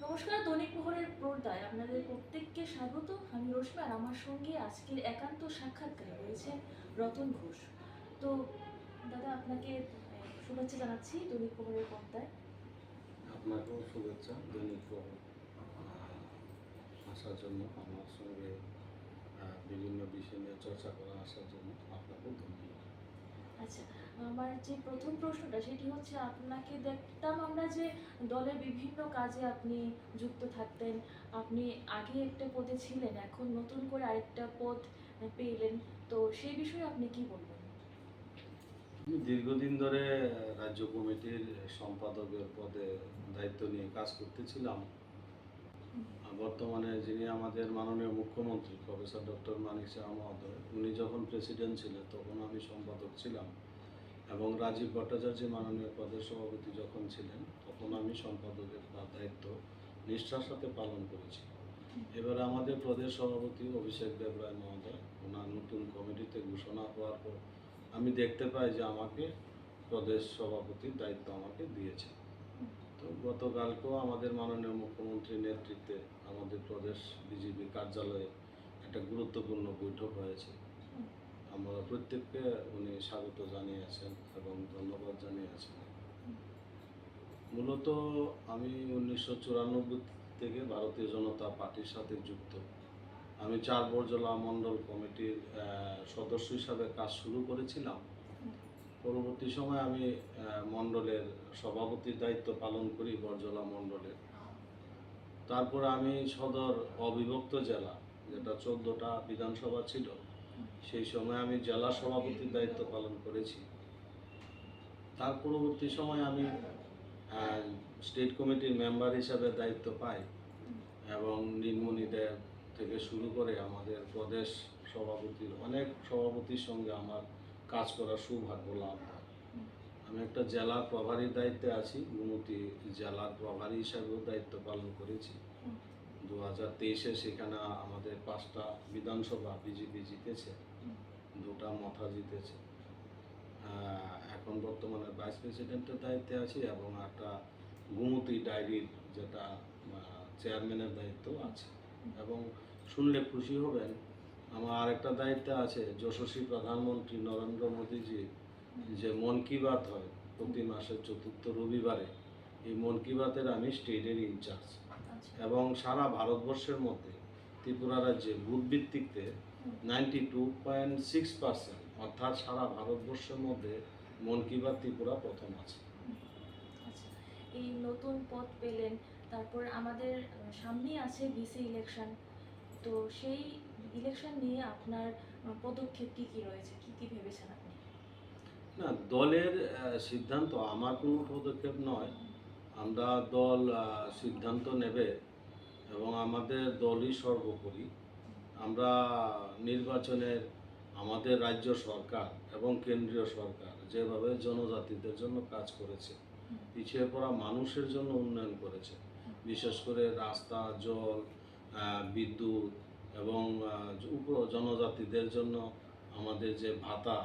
নমস্কার, দৈনিক প্রহরের পর্দায় আপনাদের প্রত্যেককে স্বাগত। আমি রশ্মি, আর আমার সঙ্গে আজকের একান্ত সাক্ষাৎকারে রয়েছে রতন ঘোষ। তো দাদা, আপনাকে শুভেচ্ছা জানাচ্ছি দৈনিক প্রহরের পর্দায়। আপনাকেও শুভেচ্ছা দৈনিক প্রহর আসার জন্য, আমার সঙ্গে বিভিন্ন বিষয় নিয়ে চর্চা করা আসার জন্য আপনাকেও ধন্যবাদ। আচ্ছা, আমার যে প্রথম প্রশ্নটা সেটি হচ্ছে, আপনাকে দেখতাম আমরা যে দলের বিভিন্ন কাজে আপনি যুক্ত থাকতেন। আপনি আগে একটা পদে ছিলেন, এখন নতুন করে আরেকটা পদ পেলেন। তো সেই বিষয়ে আপনি কি বলবেন? আমি দীর্ঘদিন ধরে রাজ্য কমিটির সম্পাদকের পদে দায়িত্ব নিয়ে কাজ করতেছিলাম। বর্তমানে যিনি আমাদের মাননীয় মুখ্যমন্ত্রী প্রফেসর ডক্টর মানিক সাহা মহোদয়, উনি যখন প্রেসিডেন্ট ছিলেন তখন আমি সম্পাদক ছিলাম, এবং রাজীব ভট্টাচার্য মাননীয় প্রদেশ সভাপতি যখন ছিলেন তখন আমি সম্পাদকের দায়িত্ব নিষ্ঠার সাথে পালন করেছি। এবারে আমাদের প্রদেশ সভাপতি অভিষেক দেবরায় মহোদয় ওনার নতুন কমিটিতে ঘোষণা হওয়ার পর আমি দেখতে পাই যে আমাকে প্রদেশ সভাপতির দায়িত্ব আমাকে দিয়েছে। তো গতকালকেও আমাদের মাননীয় মুখ্যমন্ত্রীর নেতৃত্বে আমাদের প্রদেশ বিজেপি কার্যালয়ে একটা গুরুত্বপূর্ণ বৈঠক হয়েছে। আমরা প্রত্যেককে উনি স্বাগত জানিয়েছেন এবং ধন্যবাদ জানিয়েছেন। মূলত আমি 1994 থেকে ভারতীয় জনতা পার্টির সাথে যুক্ত। আমি 4 বরজলা মণ্ডল কমিটির সদস্য হিসাবে কাজ শুরু করেছিলাম। পরবর্তী সময়ে আমি মণ্ডলের সভাপতির দায়িত্ব পালন করি বরজলা মণ্ডলের। তারপরে আমি সদর অবিভক্ত জেলা, যেটা 14টা বিধানসভা ছিল, সেই সময় আমি জেলা সভাপতির দায়িত্ব পালন করেছি। তার পরবর্তী সময়ে আমি স্টেট কমিটির মেম্বার হিসাবে দায়িত্ব পাই, এবং নীলমণি দেব থেকে শুরু করে আমাদের প্রদেশ সভাপতির অনেক সভাপতির সঙ্গে আমার কাজ করার সৌভাগ্য লাভ হয়। আমি একটা জেলার প্রভারীর দায়িত্বে আছি, গোমতী জেলার প্রভারী হিসাবেও দায়িত্ব পালন করেছি। 2023-এ সেখানে আমাদের 5টা বিধানসভা বিজেপি জিতেছে, 2টা মথা জিতেছে। এখন বর্তমানে ভাইস প্রেসিডেন্টের দায়িত্বে আছি, এবং একটা গোমতী ডায়েরির যেটা চেয়ারম্যানের দায়িত্ব আছে। এবং শুনলে খুশি হবেন, আমার আরেকটা দায়িত্ব আছে, যশস্বী প্রধানমন্ত্রী নরেন্দ্র মোদীজি যে মন কি বাত হয় প্রতি মাসের 4র্থ রবিবারে, এই মন কি বাতের আমি স্টেটের ইনচার্জ। এবং সারা ভারতবর্ষের মধ্যে ত্রিপুরা রাজ্যে বুথ ভিত্তিকতে 92.6%, অর্থাৎ সারা ভারতবর্ষের মধ্যে মন কি বাত ত্রিপুরা প্রথম আছে। আচ্ছা, এই নতুন পদ পেলেন, তারপর আমাদের সামনেই আছে বিসি ইলেকশন। তো সেই ইলেকশন নিয়ে আপনার পদক্ষেপ কি কি রয়েছে, কি কি ভেবেছেন আপনি? না, দলের সিদ্ধান্ত, আমার কোনো পদক্ষেপ নয়। আমরা দল সিদ্ধান্ত নেবে, এবং আমাদের দলই সর্বোপরি। আমরা নির্বাচনের, আমাদের রাজ্য সরকার এবং কেন্দ্রীয় সরকার যেভাবে জনজাতিদের জন্য কাজ করেছে, পিছিয়ে পড়া মানুষের জন্য উন্নয়ন করেছে, বিশেষ করে রাস্তা, জল, বিদ্যুৎ, এবং জনজাতিদের জন্য আমাদের যে ভাতা,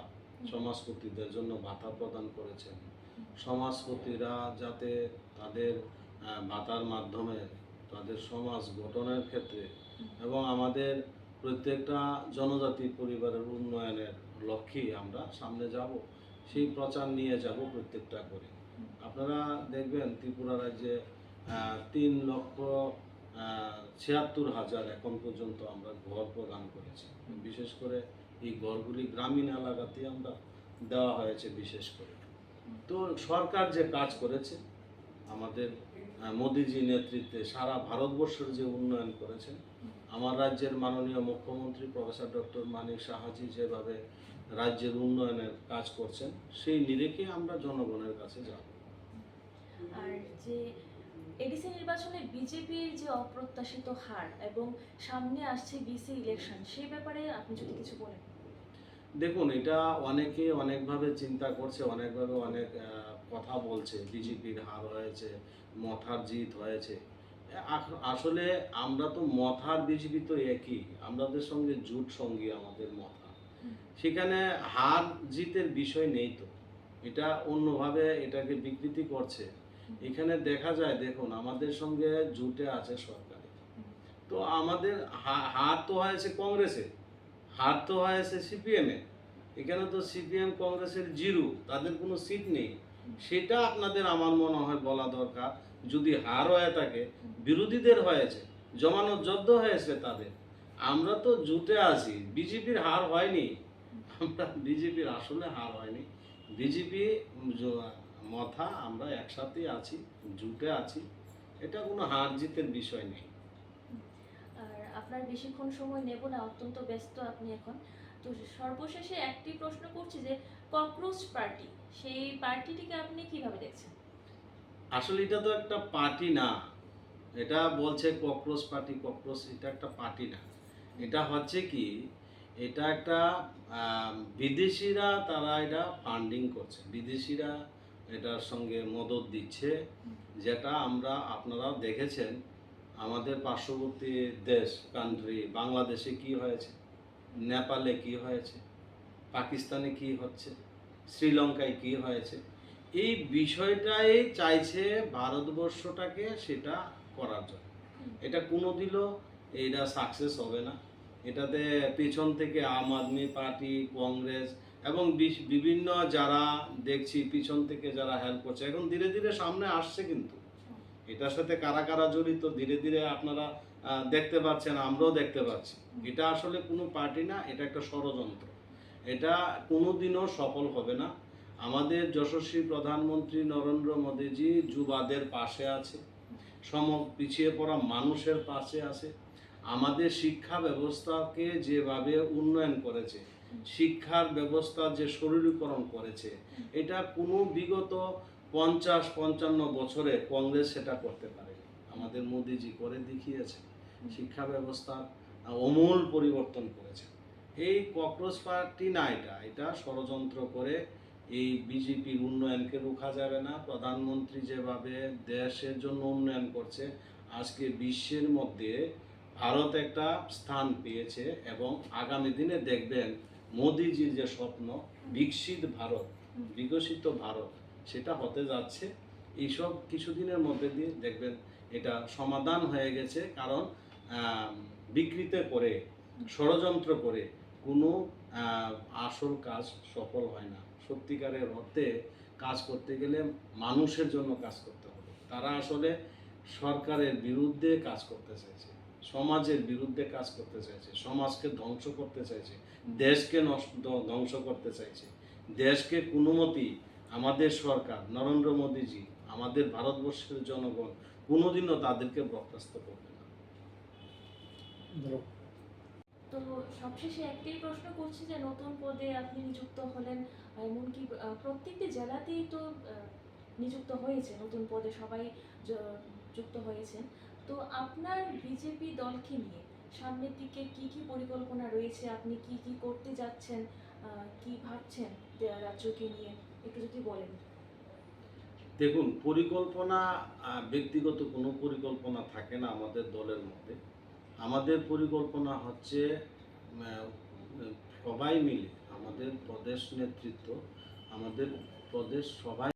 সমাজপতিদের জন্য ভাতা প্রদান করেছেন। সমাজপতিরা যাতে তাদের ভাতার মাধ্যমে তাদের সমাজ গঠনের ক্ষেত্রে এবং আমাদের প্রত্যেকটা জনজাতি পরিবারের উন্নয়নের লক্ষ্যেই আমরা সামনে যাব, সেই প্রচার নিয়ে যাব প্রত্যেকটা করে। আপনারা দেখবেন ত্রিপুরা রাজ্যে 3,76,000 এখন পর্যন্ত আমরা ঘর প্রদান করেছি। বিশেষ করে এই ঘরগুলি গ্রামীণ এলাকাতে আমরা দেওয়া হয়েছে বিশেষ করে। তো সরকার যে কাজ করেছে, আমাদের মোদিজি নেতৃত্বে সারা ভারতবর্ষের যে উন্নয়ন করেছেন, আমার রাজ্যের মাননীয় মুখ্যমন্ত্রী প্রফেসর ডক্টর মানিক সাহাজি যেভাবে রাজ্যের উন্নয়নের কাজ করছেন, সেই নিরিখে আমরা জনগণের কাছে যাব। আর যে এডিসি নির্বাচনে বিজেপির যে অপ্রত্যাশিত হার এবং সামনে আসছে বিসি ইলেকশন, সেই ব্যাপারে আপনি যদি কিছু বলেন। দেখুন, এটা অনেকে অনেকভাবে চিন্তা করছে, অনেকভাবে অনেক কথা বলছে, বিজেপির হার হয়েছে, মথার জিত হয়েছে। আসলে আমরা তো মথার বিজেপি তো একই, আমাদের সঙ্গে জোট সঙ্গী আমাদের মথা। সেখানে হার জিতের বিষয় নেই তো, এটা অন্যভাবে এটাকে বিকৃতি করছে। এখানে দেখা যায়, দেখুন আমাদের সঙ্গে জুটে আছে সরকারি, তো আমাদের হার তো হয়েছে কংগ্রেসে, হার তো হয়েছে সিপিএমে। এখানে তো সিপিএম কংগ্রেসের জিরো, তাদের কোনো সিট নেই। সেটা আপনাদের আমার মনে হয় বলা দরকার। যদি হার হয়ে থাকে, বিরোধীদের হয়েছে, জমানো যুদ্ধ হয়েছে তাদের। আমরা তো জুটে আছি, বিজেপির হার হয়নি। আমরা বিজেপির আসলে হার হয়নি। বিজেপি মথা আমরা একসাথেই আছি, জুটে আছি। এটা কোনো হার জিতের বিষয় নেই। আর আপনার বেশিক্ষণ সময় নেব না, অত্যন্ত ব্যস্ত আপনি এখন। তো সর্বশেষে একটি প্রশ্ন করছি যে ককরোচ পার্টি, সেই পার্টিটিকে আপনি কিভাবে দেখছেন? আসলে এটা তো একটা পার্টি না। এটা বলছে ককরোচ পার্টি, ককরোচ, এটা একটা পার্টি না। এটা হচ্ছে কি, এটা একটা বিদেশিরা তারা এটা ফান্ডিং করছে, বিদেশিরা এটার সঙ্গে মদত দিচ্ছে। যেটা আপনারা দেখেছেন আমাদের পার্শ্ববর্তী দেশ কান্ট্রি বাংলাদেশে কি হয়েছে, নেপালে কি হয়েছে, পাকিস্তানে কি হচ্ছে, শ্রীলঙ্কায় কি হয়েছে। এই বিষয়টাই চাইছে ভারতবর্ষটাকে সেটা করার জন্য। এটা কোনোদিনও এটা সাকসেস হবে না। এটাতে পেছন থেকে আম আদমি পার্টি, কংগ্রেস এবং বিভিন্ন যারা দেখছি পিছন থেকে যারা হেল্প করছে, এখন ধীরে ধীরে সামনে আসছে। কিন্তু এটার সাথে কারা কারা জড়িত ধীরে ধীরে আপনারা দেখতে পাচ্ছেন, আমরাও দেখতে পাচ্ছি। এটা আসলে কোনো পার্টি না, এটা একটা ষড়যন্ত্র। এটা কোনোদিনও সফল হবে না। আমাদের যশস্বী প্রধানমন্ত্রী নরেন্দ্র মোদীজি যুবাদের পাশে আছে, পিছিয়ে পড়া মানুষের পাশে আছে। আমাদের শিক্ষা ব্যবস্থাকে যেভাবে উন্নয়ন করেছে, শিক্ষার ব্যবস্থা যে সরলীকরণ করেছে, এটা কোনো বিগত 50-55 বছরে কংগ্রেস সেটা করতে পারেনি। আমাদের মোদিজি করে দেখিয়েছে, শিক্ষা ব্যবস্থার আমূল পরিবর্তন করেছে। এই ককরোচ পার্টি না, এটা ষড়যন্ত্র করে এই বিজেপির উন্নয়নকে রোখা যাবে না। প্রধানমন্ত্রী যেভাবে দেশের জন্য উন্নয়ন করছে, আজকে বিশ্বের মধ্যে ভারত একটা স্থান পেয়েছে এবং আগামী দিনে দেখবেন মোদিজির যে স্বপ্ন বিকশিত ভারত, বিকশিত ভারত, সেটা হতে যাচ্ছে। এইসব কিছুদিনের মধ্যে দিয়ে দেখবেন এটা সমাধান হয়ে গেছে। কারণ বিকৃত করে, ষড়যন্ত্র করে কোনো আসল কাজ সফল হয় না। সত্যিকারের অর্থে কাজ করতে গেলে মানুষের জন্য কাজ করতে হবে। তারা আসলে সরকারের বিরুদ্ধে কাজ করতে চাইছে, সমাজের বিরুদ্ধে কাজ করতে চাইছে, সমাজকে ধ্বংস করতে চাইছে, দেশকে ধ্বংস করতে চাইছে। দেশকে কোনো মতেই আমাদের সরকার নরেন্দ্র মোদীজি, আমাদের ভারতবর্ষের জনগণ কোনোদিনও তাদেরকে বরখাস্ত করবে না। তো সবশেষে একটাই প্রশ্ন করছি যে নতুন পদে আপনি নিযুক্ত হলেন, এমনকি প্রত্যেকটি জেলাতেই তো নিযুক্ত হয়েছে নতুন পদে, সবাই যুক্ত হয়েছেন। তো আপনার বিজেপি দলকে নিয়ে সামনের দিকে কি কি পরিকল্পনা রয়েছে, আপনি কি কি করতে যাচ্ছেন, কি ভাবছেন রাজ্যকে নিয়ে, একটু যদি বলেন। দেখুন, পরিকল্পনা ব্যক্তিগত কোনো পরিকল্পনা থাকে না আমাদের দলের মধ্যে। আমাদের পরিকল্পনা হচ্ছে সবাই মিলে, আমাদের প্রদেশ নেতৃত্ব, আমাদের প্রদেশ সবাই